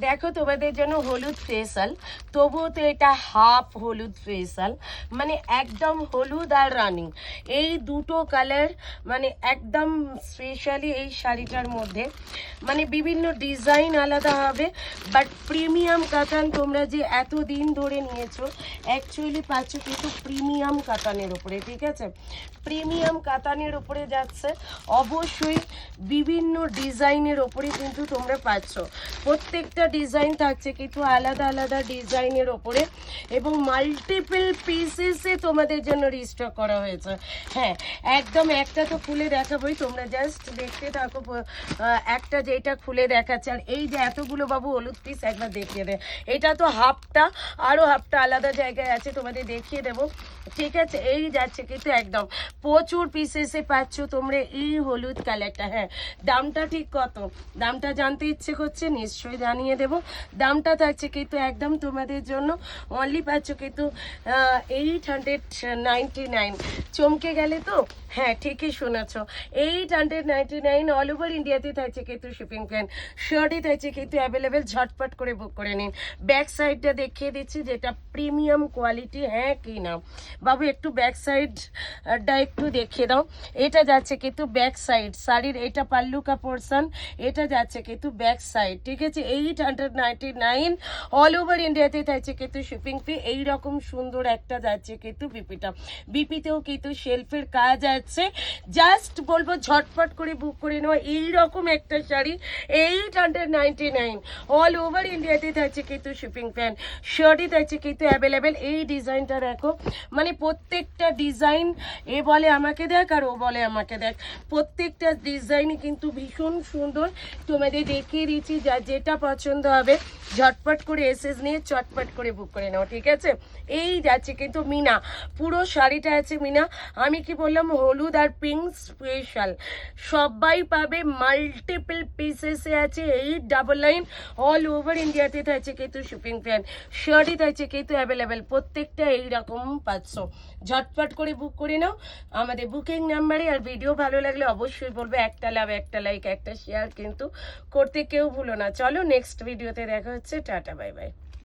দেখো তোমাদের জন্য হলুদ ফেশাল, তবুও তো এটা হাফ হলুদ ফেশাল, মানে একদম হলুদ আর রানিং এই দুটো কালার, মানে একদম স্পেশালি এই শাড়িটার মধ্যে মানে বিভিন্ন ডিজাইন আলাদা হবে, বাট প্রিমিয়াম কাতান তোমরা যে এতদিন ধরে নিয়েছো অ্যাকচুয়ালি পাচ্ছ কিন্তু প্রিমিয়াম কাতানের উপরে, ঠিক আছে? প্রিমিয়াম কাতানের উপরে যাচ্ছে, অবশ্যই বিভিন্ন ডিজাইনের ওপরে কিন্তু তোমরা পাচ্ছ। প্রত্যেকটা ডিজাইন থাকছে কিন্তু আলাদা আলাদা ডিজাইনের ওপরে এবং মাল্টিপল পিসেসে তোমাদের জন্য রিস্টক করা হয়েছে। হ্যাঁ, একদম একটা তো খুলে দেখাবোই, তোমরা জাস্ট দেখতে থাকো। একটা যেটা খুলে দেখাচ্ছে, আর এই যে এতগুলো বাবু হলুদ পিস একবার দেখিয়ে দেয়, এটা তো হাফটা, আরও হাফটা আলাদা জায়গায় আছে, তোমাদের দেখিয়ে দেবো, ঠিক আছে? এই যাচ্ছে কিন্তু একদম প্রচুর পিসেসে পাচ্ছ তোমরা এই হলুদ কালারটা। হ্যাঁ, দামটা ঠিক কত, দামটা জানতে ইচ্ছে করছে, নিশ্চয়ই জানিয়ে দেব। দামটা থাকছে কিন্তু একদম তোমাদের জন্য অনলি পাচ্ছ কিন্তু 899। চমকে গেলে তো? হ্যাঁ, ঠিকই শুনেছ, 899 অল ওভার ইন্ডিয়াতে থাকছে কিন্তু শিপিং প্ল্যান। শার্টই থাকছে কিন্তু অ্যাভেলেবেল, ঝটপট করে বুক করে নিন। ব্যাক সাইডটা দেখিয়ে দিচ্ছি যেটা প্রিমিয়াম কোয়ালিটি। হ্যাঁ কি না বাবু, একটু ব্যাক সাইডটা একটু দেখিয়ে দাও। এটা যাচ্ছে কিন্তু ব্যাক সাইড শাড়ির, এটা পাল্লু কা পোর্শন, এটা যাচ্ছে কিন্তু ব্যাক সাইড, ঠিক আছে? 899 অল ওভার ইন্ডিয়াতে থাকছে কিন্তু শিপিং ফি। এইরকম সুন্দর একটা যাচ্ছে কিন্তু বিপিটা, বিপিতেও কিন্তু শেলফের কাজ আছে। জাস্ট বলবো ঝটপট করে বুক করে নেওয়া এইরকম একটা শাড়ি 899 অল ওভার ইন্ডিয়াতে থাকছে কিন্তু শিপিং প্ল্যান। শার্টই থাকছে কিন্তু অ্যাভেলেবেল। এই ডিজাইনটা দেখো, মানে প্রত্যেকটা ডিজাইন এ বলে আমাকে দেখ আর ও বলে আমাকে দেখ, প্রত্যেকটা ডিজাইনই কিন্তু ভীষণ সুন্দর। তোমাদের দেখিয়ে দিচ্ছি, যা যেটা পছন্দ হবে ঝটপট করে এসএস নিয়ে চটপট করে বুক করে নাও, ঠিক আছে? এই যাচ্ছে কিন্তু মিনা, পুরো শাড়িটা আছে মিনা। আমি কি বললাম, হলুদ আর পিঙ্ক স্পেশাল, সবাই পাবে, মাল্টিপল পিসেসে আছে। 899 অল ওভার ইন্ডিয়াতে থাকছে কিন্তু শিপিং প্ল্যান। শার্টই থাকছে কিন্তু অ্যাভেলেবেল, প্রত্যেকটা এইরকম পাচ্ছ। ঝটপট করে বুক করে নাও আমাদের বুকিং নাম্বারে। আর ভিডিও ভালো লাগলে অবশ্যই বলবে একটা লাভ, একটা লাইক, একটা শেয়ার কিন্তু করতে কেউ ভুলো না। চলো নেক্সট ভিডিওতে দেখা হচ্ছে, টাটা বাই বাই।